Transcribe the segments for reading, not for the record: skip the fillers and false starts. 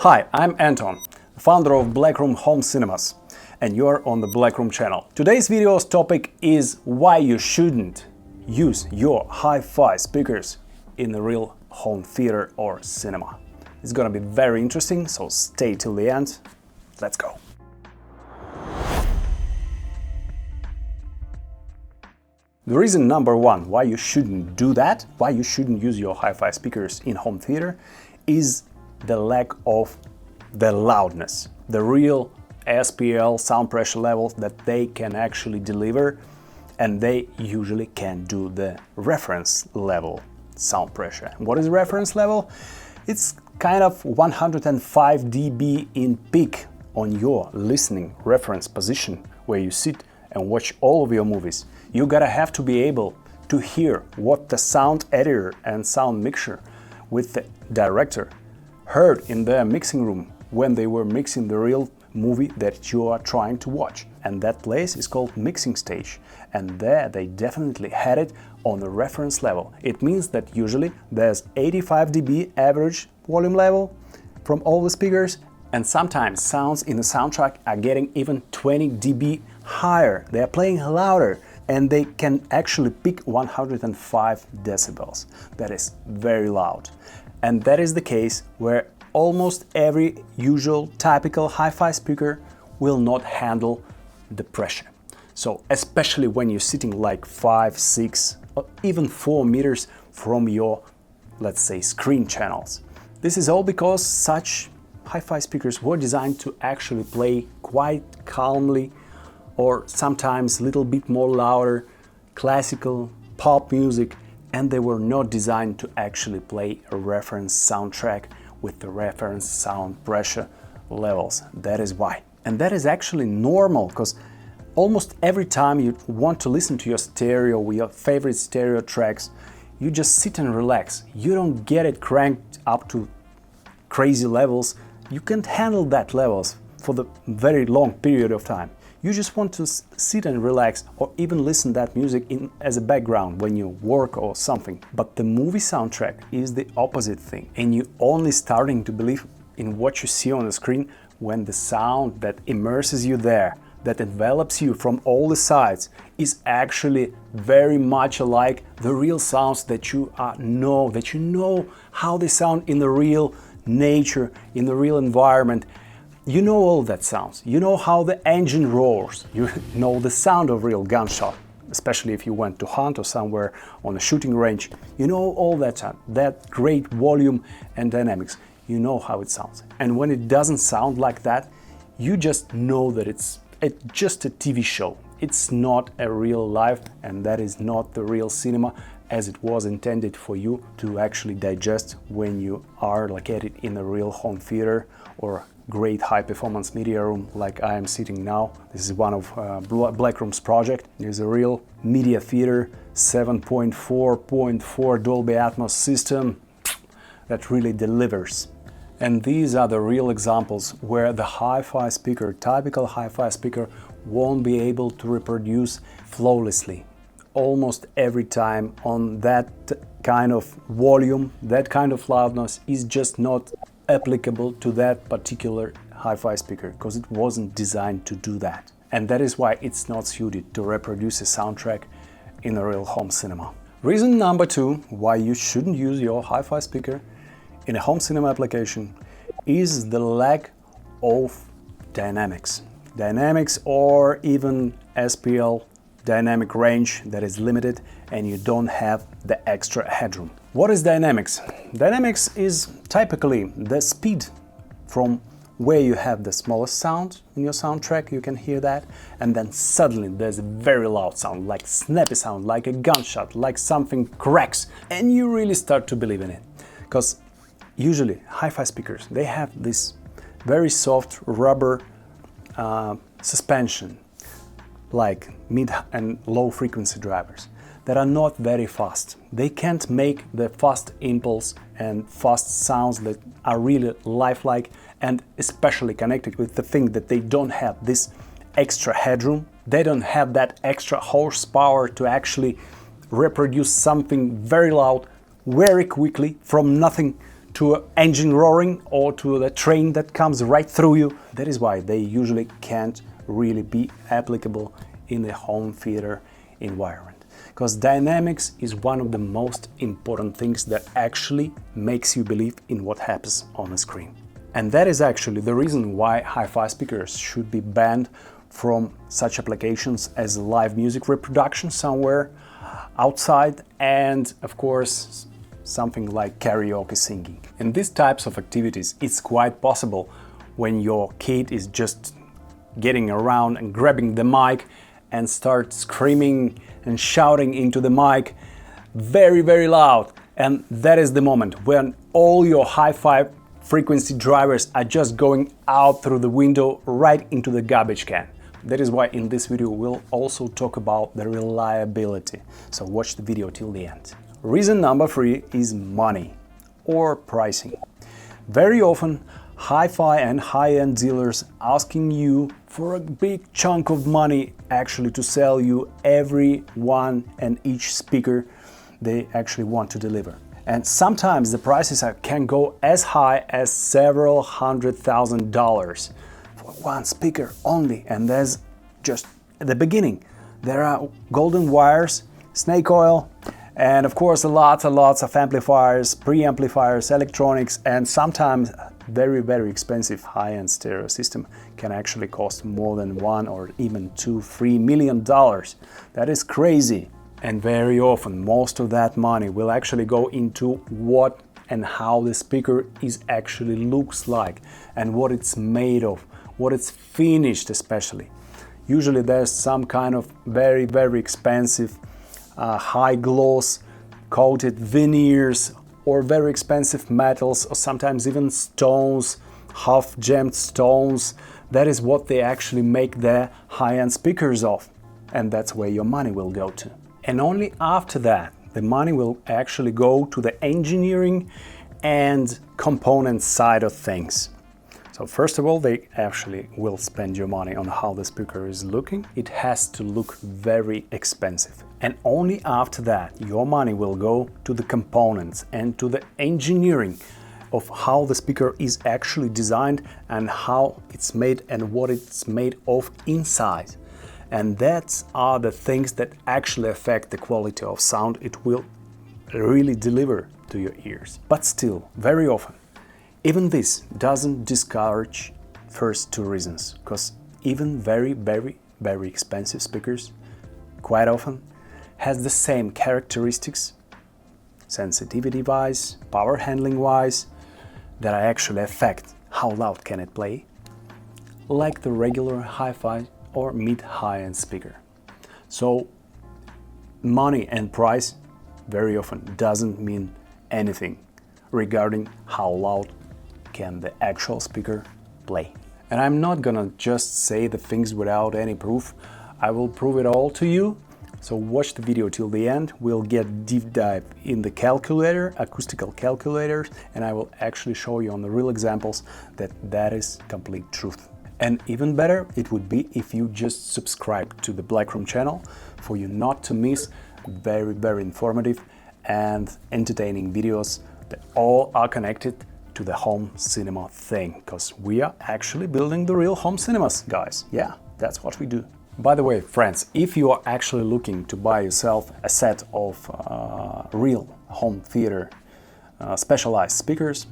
Hi, I'm Anton, founder of Blackroom Home Cinemas, and you're on the Blackroom channel. Today's video's topic is why you shouldn't use your HiFi speakers in a real home theater or cinema. It's gonna be very interesting, so stay till the end. Let's go. The reason number one why you shouldn't do that, why you shouldn't use your HiFi speakers in home theater, is the lack of the loudness, the real SPL sound pressure levels that they can actually deliver, and they usually can do the reference level sound pressure. What is reference level? It's kind of 105 dB in peak on your listening reference position where you sit and watch all of your movies. You gotta have to be able to hear what the sound editor and sound mixer with the director heard in their mixing room when they were mixing the real movie that you are trying to watch. And that place is called mixing stage. And there they definitely had it on the reference level. It means that usually there's 85 dB average volume level from all the speakers, and sometimes sounds in the soundtrack are getting even 20 dB higher. They are playing louder and they can actually pick 105 decibels. That is very loud. And that is the case where almost every usual typical HiFi speaker will not handle the pressure. So especially when you're sitting like 5, 6, or even 4 meters from your, let's say, screen channels. This is all because such HiFi speakers were designed to actually play quite calmly, or sometimes a little bit more louder, classical, pop music, and they were not designed to actually play a reference soundtrack with the reference sound pressure levels. That is why. And that is actually normal, because almost every time you want to listen to your stereo, your favorite stereo tracks, you just sit and relax. You don't get it cranked up to crazy levels. You can't handle that levels for the very long period of time. You just want to sit and relax, or even listen that music in as a background when you work or something. But the movie soundtrack is the opposite thing, and you only starting to believe in what you see on the screen when the sound that immerses you there, that envelops you from all the sides, is actually very much alike the real sounds that you know how they sound in the real nature, in the real environment. You know all that sounds. You know how the engine roars. You know the sound of real gunshot, especially if you went to hunt or somewhere on a shooting range. You know all that sound, that great volume and dynamics. You know how it sounds. And when it doesn't sound like that, you just know that it's just a TV show. It's not a real life, and that is not the real cinema as it was intended for you to actually digest when you are located in a real home theater or great high-performance media room like I am sitting now. This is one of Blackroom's project. It's a real media theater, 7.4.4 Dolby Atmos system that really delivers. And these are the real examples where the HiFi speaker, typical HiFi speaker, won't be able to reproduce flawlessly almost every time on that kind of volume. That kind of loudness is just not applicable to that particular HiFi speaker, because it wasn't designed to do that. And that is why it's not suited to reproduce a soundtrack in a real home cinema. Reason number two why you shouldn't use your HiFi speaker in a home cinema application is the lack of dynamics. Dynamics, or even SPL dynamic range that is limited, and you don't have the extra headroom. What is dynamics? Dynamics is typically the speed from where you have the smallest sound in your soundtrack, you can hear that, and then suddenly there's a very loud sound, like snappy sound, like a gunshot, like something cracks, and you really start to believe in it. Because usually HiFi speakers, they have this very soft rubber suspension, like mid and low frequency drivers that are not very fast. They can't make the fast impulse and fast sounds that are really lifelike, and especially connected with the thing that they don't have this extra headroom. They don't have that extra horsepower to actually reproduce something very loud very quickly from nothing to an engine roaring or to the train that comes right through you. That is why they usually can't really be applicable in the home theater environment. Because dynamics is one of the most important things that actually makes you believe in what happens on the screen. And that is actually the reason why hi-fi speakers should be banned from such applications as live music reproduction somewhere outside, and of course something like karaoke singing. In these types of activities, it's quite possible when your kid is just getting around and grabbing the mic and start screaming and shouting into the mic very, very loud. And that is the moment when all your hi-fi frequency drivers are just going out through the window right into the garbage can. That is why in this video we'll also talk about the reliability. So watch the video till the end. Reason number 3 is money or pricing. Very often hi-fi and high-end dealers asking you for a big chunk of money actually to sell you every one and each speaker they actually want to deliver. And sometimes the prices can go as high as several $100,000 for one speaker only, and that's just the beginning. There are golden wires, snake oil, and of course lots and lots of amplifiers, preamplifiers, electronics, and sometimes very, very expensive high-end stereo system can actually cost more than $1 or even $2-3 million. That is crazy. And very often most of that money will actually go into what and how the speaker is actually looks like and what it's made of, what it's finished especially. Usually there's some kind of very, very expensive high gloss coated veneers or very expensive metals or sometimes even stones, half gemmed stones. That is what they actually make their high-end speakers of, and that's where your money will go to. And only after that the money will actually go to the engineering and component side of things. So first of all, they actually will spend your money on how the speaker is looking. It has to look very expensive. And only after that your money will go to the components and to the engineering of how the speaker is actually designed and how it's made and what it's made of inside. And that are the things that actually affect the quality of sound it will really deliver to your ears. But still, very often, even this doesn't discourage first 2 reasons, because even very, very, very expensive speakers quite often has the same characteristics, sensitivity-wise, power handling-wise, that actually affect how loud can it play, like the regular hi-fi or mid-high-end speaker. So money and price very often doesn't mean anything regarding how loud can the actual speaker play. And I'm not gonna just say the things without any proof. I will prove it all to you. So watch the video till the end. We'll get deep dive in the calculator, acoustical calculators, and I will actually show you on the real examples that that is complete truth. And even better, it would be if you just subscribe to the Blackroom channel for you not to miss very, very informative and entertaining videos that all are connected to the home cinema thing, because we are actually building the real home cinemas, guys. Yeah, that's what we do. By the way, friends, if you are actually looking to buy yourself a set of real home theater specialized speakers,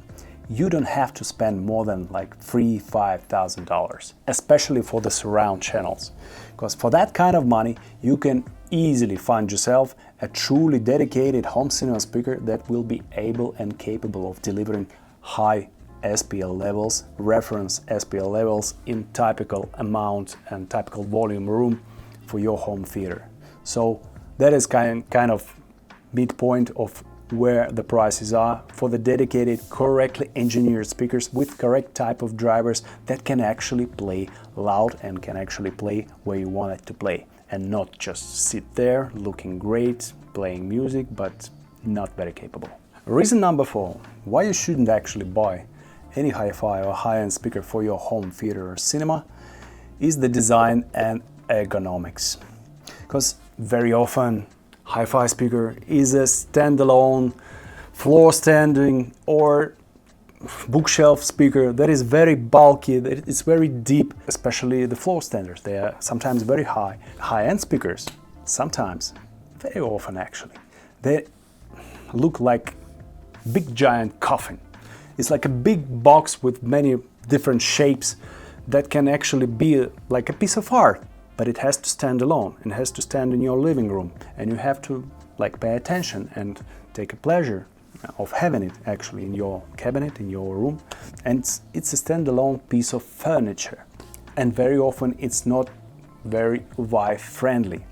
you don't have to spend more than like $3,000–5,000, especially for the surround channels. Because for that kind of money, you can easily find yourself a truly dedicated home cinema speaker that will be able and capable of delivering high SPL levels, reference SPL levels in typical amount and typical volume room for your home theater. So that is kind of midpoint of where the prices are for the dedicated, correctly engineered speakers with correct type of drivers that can actually play loud and can actually play where you want it to play, and not just sit there looking great, playing music, but not very capable. Reason number 4, why you shouldn't actually buy any hi-fi or high-end speaker for your home theater or cinema is the design and ergonomics. Because very often hi-fi speaker is a standalone, floor standing or bookshelf speaker that is very bulky, that it's very deep, especially the floor standards. They are sometimes very high. High-end speakers, sometimes, very often actually, they look like big giant coffin. It's like a big box with many different shapes that can actually be like a piece of art, but it has to stand alone and has to stand in your living room, and you have to like pay attention and take a pleasure of having it actually in your cabinet, in your room. And it's a standalone piece of furniture, and very often it's not very wife friendly.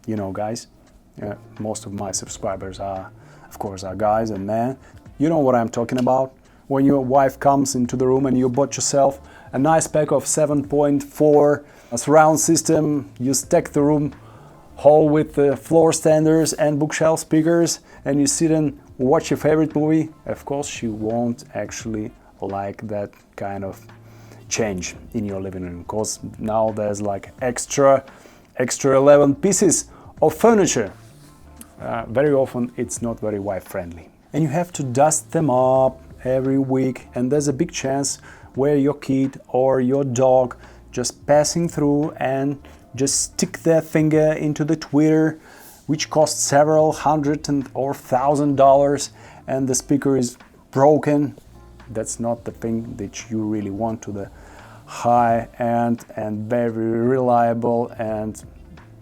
You know, guys, most of my subscribers are, of course, are guys and men. You know what I'm talking about. When your wife comes into the room and you bought yourself a nice pack of 7.4 surround system, you stack the room whole with the floor standers and bookshelf speakers, and you sit and watch your favorite movie. Of course, she won't actually like that kind of change in your living room, because now there's like extra 11 pieces of furniture. Very often it's not very wife friendly, and you have to dust them up every week, and there's a big chance where your kid or your dog just passing through and just stick their finger into the tweeter, which costs several hundred or $1,000, and the speaker is broken. That's not the thing that you really want to the high-end and very reliable and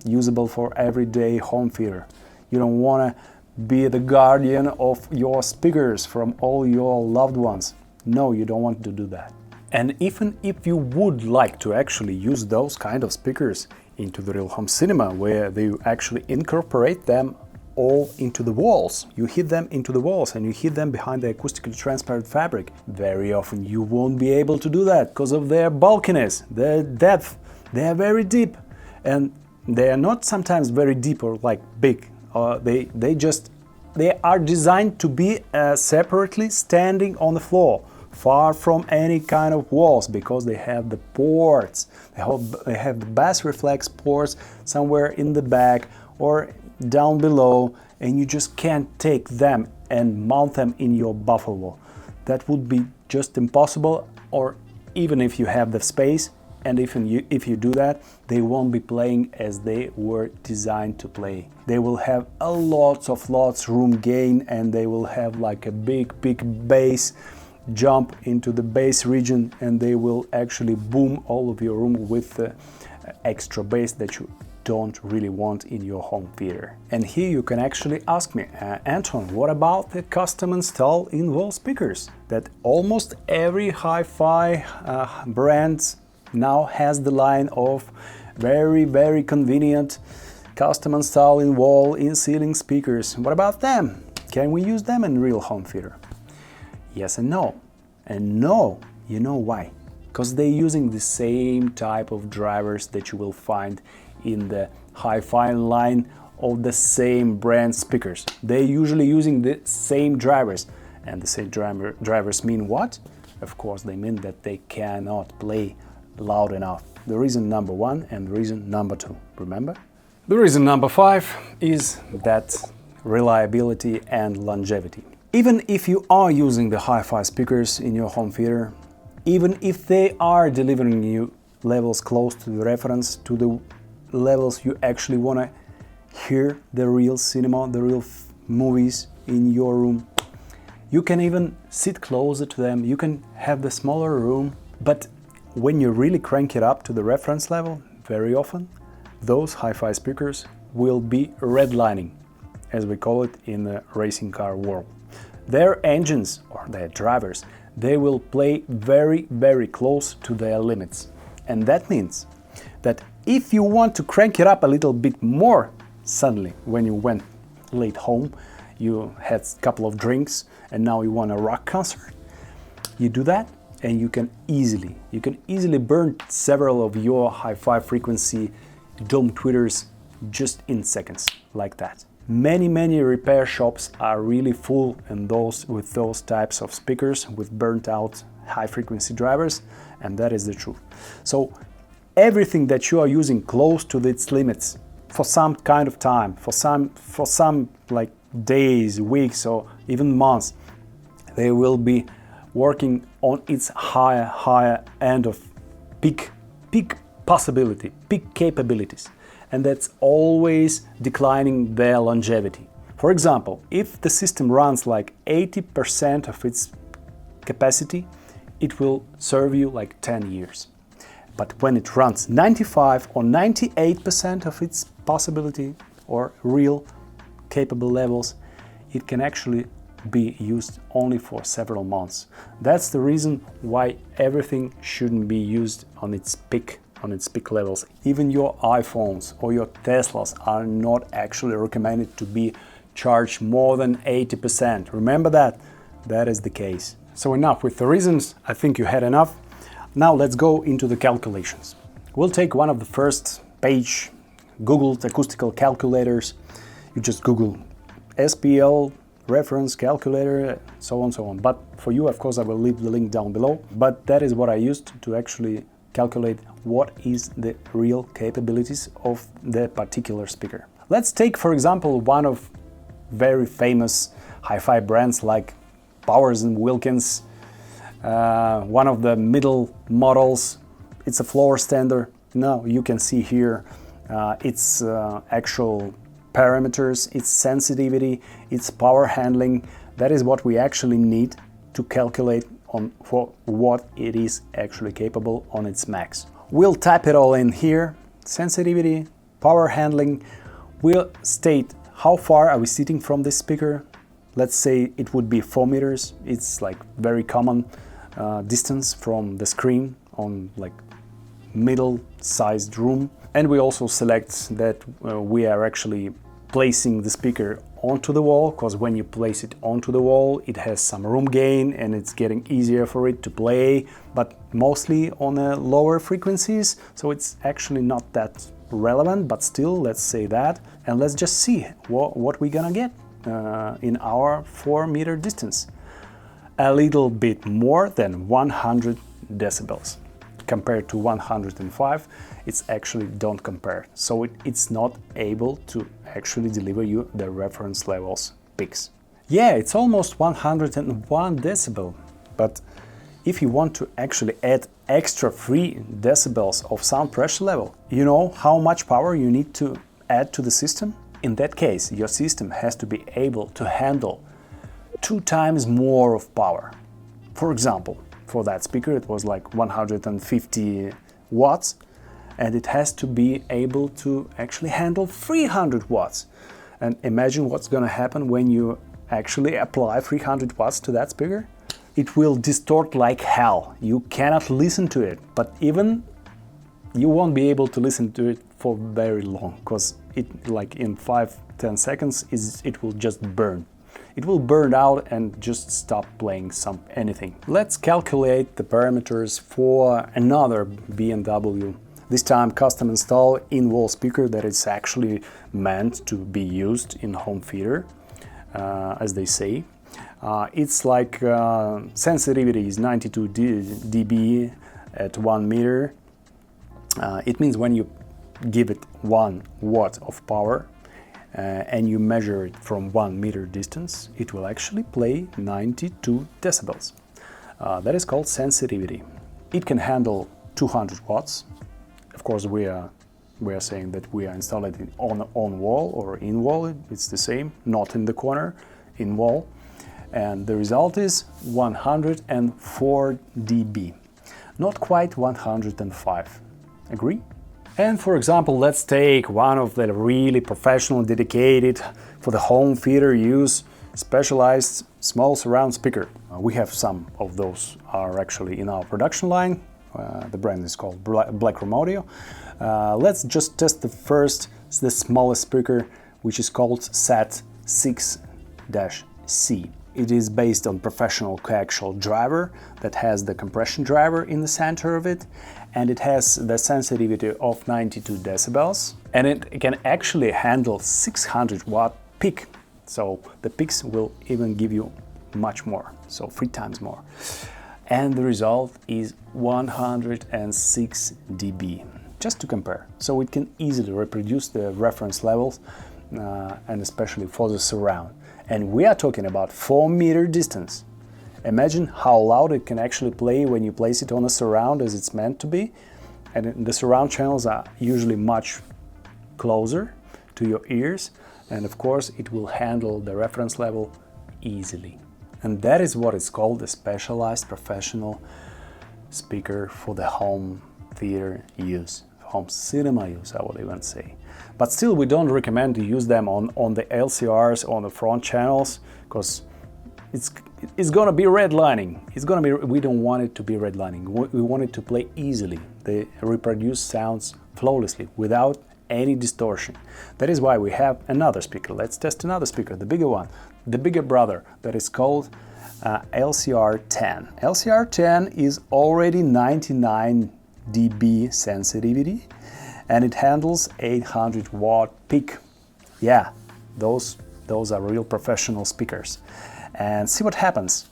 usable for everyday home theater. You don't want to be the guardian of your speakers from all your loved ones. No, you don't want to do that. And even if you would like to actually use those kind of speakers into the real home cinema, where they actually incorporate them all into the walls, you hit them into the walls and you hit them behind the acoustically transparent fabric, very often you won't be able to do that because of their bulkiness, their depth. They are very deep, and they are not sometimes very deep or like big. They are designed to be separately standing on the floor, far from any kind of walls, because they have the ports. They have the bass reflex ports somewhere in the back or down below, and you just can't take them and mount them in your buffer wall. That would be just impossible, or even if you have the space, and if you do that, they won't be playing as they were designed to play. They will have a lots room gain, and they will have like a big bass jump into the bass region, and they will actually boom all of your room with the extra bass that you don't really want in your home theater. And here you can actually ask me, Anton, what about the custom install in-wall speakers that almost every hi-fi brand now has the line of very convenient custom install in-wall, in-ceiling speakers? What about them? Can we use them in real home theater? Yes and no. And no, you know why? Because they're using the same type of drivers that you will find in the hi-fi line of the same brand speakers. They're usually using the same drivers. And the same drivers mean what? Of course, they mean that they cannot play loud enough. The reason number 1 and the reason number 2, remember? The reason number 5 is that reliability and longevity. Even if you are using the hi-fi speakers in your home theater, even if they are delivering you levels close to the reference, to the levels you actually want to hear the real cinema, the real movies in your room, you can even sit closer to them, you can have the smaller room, but when you really crank it up to the reference level, very often those hi-fi speakers will be redlining, as we call it in the racing car world. Their engines or their drivers, they will play very close to their limits. And that means that if you want to crank it up a little bit more suddenly, when you went late home, you had a couple of drinks and now you want a rock concert, you do that and you can easily burn several of your hi-fi frequency dome tweeters just in seconds, like that. Many repair shops are really full with those types of speakers with burnt out high frequency drivers, and that is the truth. So everything that you are using close to its limits for some kind of time, for some like days, weeks, or even months, they will be working on its higher end of peak possibility, peak capabilities, and that's always declining their longevity. For example, if the system runs like 80% of its capacity, it will serve you like 10 years. But when it runs 95 or 98% of its possibility or real capable levels, it can actually be used only for several months. That's the reason why everything shouldn't be used on its peak levels. Even your iPhones or your Teslas are not actually recommended to be charged more than 80%. Remember that? That is the case. So enough with the reasons, I think you had enough. Now let's go into the calculations. We'll take one of the first page, Googled acoustical calculators. You just Google SPL, reference calculator, so on. But for you, of course, I will leave the link down below. But that is what I used to actually calculate what is the real capabilities of the particular speaker. Let's take, for example, one of very famous hi-fi brands like Bowers Wilkins, one of the middle models. It's a floor standard. Now you can see here its actual parameters, its sensitivity, its power handling. That is what we actually need to calculate for what it is actually capable on its max. We'll type it all in here. Sensitivity, power handling. We'll state how far are we sitting from this speaker. Let's say it would be 4 meters. It's like very common distance from the screen on like middle-sized room. And we also select that we are actually placing the speaker onto the wall, because when you place it onto the wall, it has some room gain and it's getting easier for it to play, but mostly on lower frequencies, so it's actually not that relevant, but still, let's say that, and let's just see what we're gonna get in our 4-meter distance. A little bit more than 100 decibels. Compared to 105, it's actually don't compare. So it's not able to actually deliver you the reference levels peaks. Yeah, it's almost 101 decibel, but if you want to actually add extra 3 decibels of sound pressure level, you know how much power you need to add to the system? In that case, your system has to be able to handle 2 times more of power. For example, for that speaker it was like 150 watts, and it has to be able to actually handle 300 watts. And imagine what's gonna happen when you actually apply 300 watts to that speaker. It will distort like hell. You cannot listen to it, but even you won't be able to listen to it for very long, because it like in 5-10 seconds it will just burn. It will burn out and just stop playing anything. Let's calculate the parameters for another BMW, this time custom install in-wall speaker that is actually meant to be used in home theater, as they say. It's like sensitivity is 92 dB at 1 meter. It means when you give it 1 watt of power, and you measure it from 1 meter distance, it will actually play 92 decibels. That is called sensitivity. It can handle 200 watts. Of course, we are saying that we are installing it on wall or in wall. It's the same, not in the corner, in wall. And the result is 104 dB. Not quite 105. Agree? And for example, let's take one of the really professional, dedicated for the home theater use, specialized small surround speaker. We have some of those are actually in our production line. The brand is called Blackroom Audio. Let's just test the smallest speaker, which is called SAT6-C. It is based on professional coaxial driver that has the compression driver in the center of it, and it has the sensitivity of 92 decibels, and it can actually handle 600 watt peak. So the peaks will even give you much more, so 3 times more. And the result is 106 dB, just to compare. So it can easily reproduce the reference levels, and especially for the surround. And we are talking about 4 meter distance. Imagine how loud it can actually play when you place it on a surround as it's meant to be. And the surround channels are usually much closer to your ears, and of course it will handle the reference level easily. And that is what is called a specialized professional speaker for the home theater use, home cinema use, I would even say. But still, we don't recommend to use them on the LCRs, on the front channels, because it's gonna be redlining. We don't want it to be redlining. We want it to play easily. They reproduce sounds flawlessly without any distortion. That is why we have another speaker. Let's test another speaker, the bigger one, the bigger brother, that is called LCR10. LCR10 is already 99 dB sensitivity, and it handles 800 watt peak. Yeah, those are real professional speakers. And see what happens.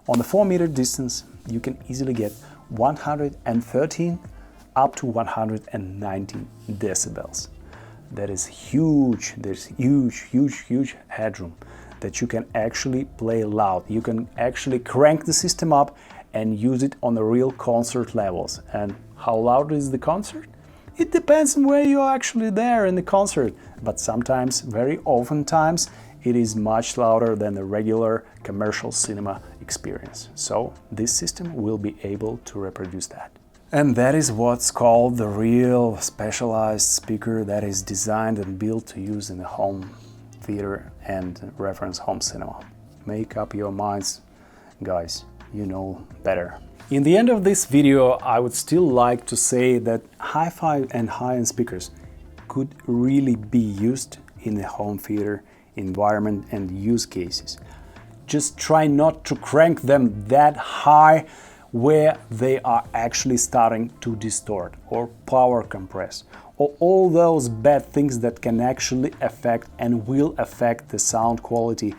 On the 4-meter distance, you can easily get 113 up to 119 decibels. That is huge. There's huge headroom that you can actually play loud. You can actually crank the system up and use it on the real concert levels. And how loud is the concert? It depends on where you're actually there in the concert, but sometimes, very often times, it is much louder than the regular commercial cinema experience. So this system will be able to reproduce that. And that is what's called the real specialized speaker that is designed and built to use in the home theater and reference home cinema. Make up your minds, guys, you know better. In the end of this video, I would still like to say that HiFi and high-end speakers could really be used in the home theater environment and use cases. Just try not to crank them that high where they are actually starting to distort or power compress, or all those bad things that can actually affect and will affect the sound quality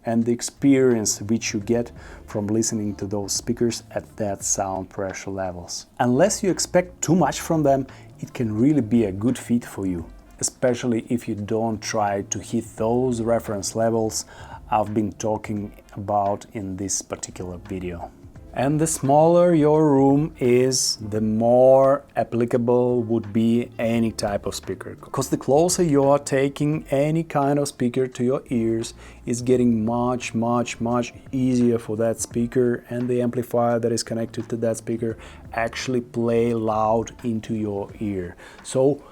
and the experience which you get from listening to those speakers at that sound pressure levels. Unless you expect too much from them, it can really be a good fit for you, especially if you don't try to hit those reference levels I've been talking about in this particular video. And the smaller your room is, the more applicable would be any type of speaker. Because the closer you are taking any kind of speaker to your ears, it's getting much easier for that speaker and the amplifier that is connected to that speaker actually play loud into your ear. So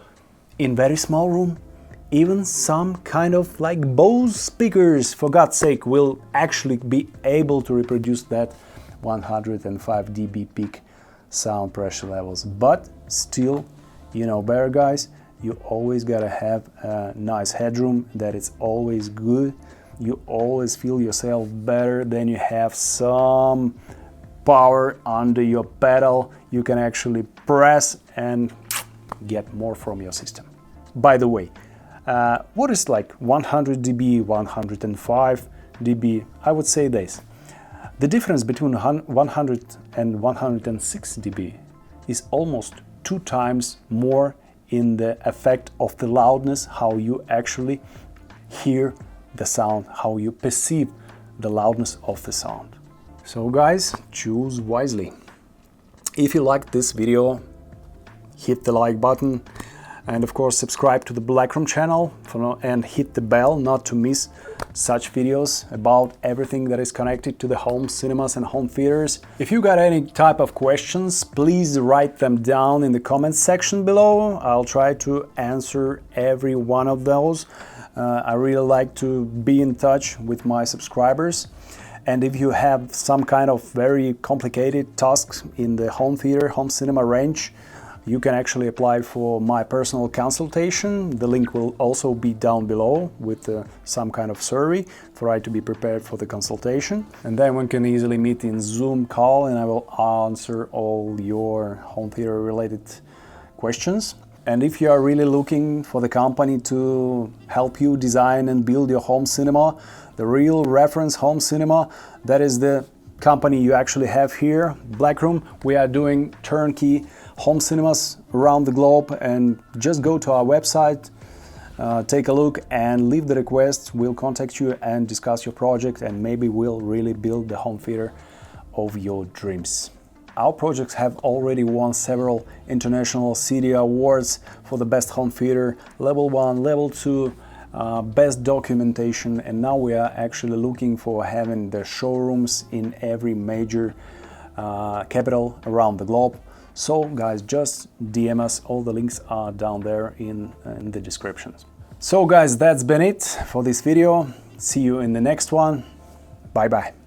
in very small room, even some kind of like Bose speakers, for God's sake, will actually be able to reproduce that 105 dB peak sound pressure levels. But still, you know better, guys, you always gotta have a nice headroom, that it's always good. You always feel yourself better than you have some power under your pedal. You can actually press and get more from your system. By the way, what is like 100 dB, 105 dB? I would say this. The difference between 100 and 106 dB is almost 2 times more in the effect of the loudness, how you actually hear the sound, how you perceive the loudness of the sound. So guys, choose wisely. If you liked this video, hit the like button, and of course subscribe to the Blackroom channel and hit the bell not to miss such videos about everything that is connected to the home cinemas and home theaters. If you got any type of questions, please write them down in the comments section below. I'll try to answer every one of those. I really like to be in touch with my subscribers. And if you have some kind of very complicated tasks in the home theater, home cinema range, you can actually apply for my personal consultation. The link will also be down below with some kind of survey for you to be prepared for the consultation. And then one can easily meet in Zoom call and I will answer all your home theater related questions. And if you are really looking for the company to help you design and build your home cinema, the real reference home cinema, that is the company you actually have here, Blackroom. We are doing turnkey home cinemas around the globe, and just go to our website, take a look and leave the request. We'll contact you and discuss your project, and maybe we'll really build the home theater of your dreams. Our projects have already won several international city awards for the best home theater, level 1, level 2, best documentation, and now we are actually looking for having the showrooms in every major capital around the globe. So guys, just DM us, all the links are down there in the descriptions. So guys, that's been it for this video. See you in the next one. Bye bye.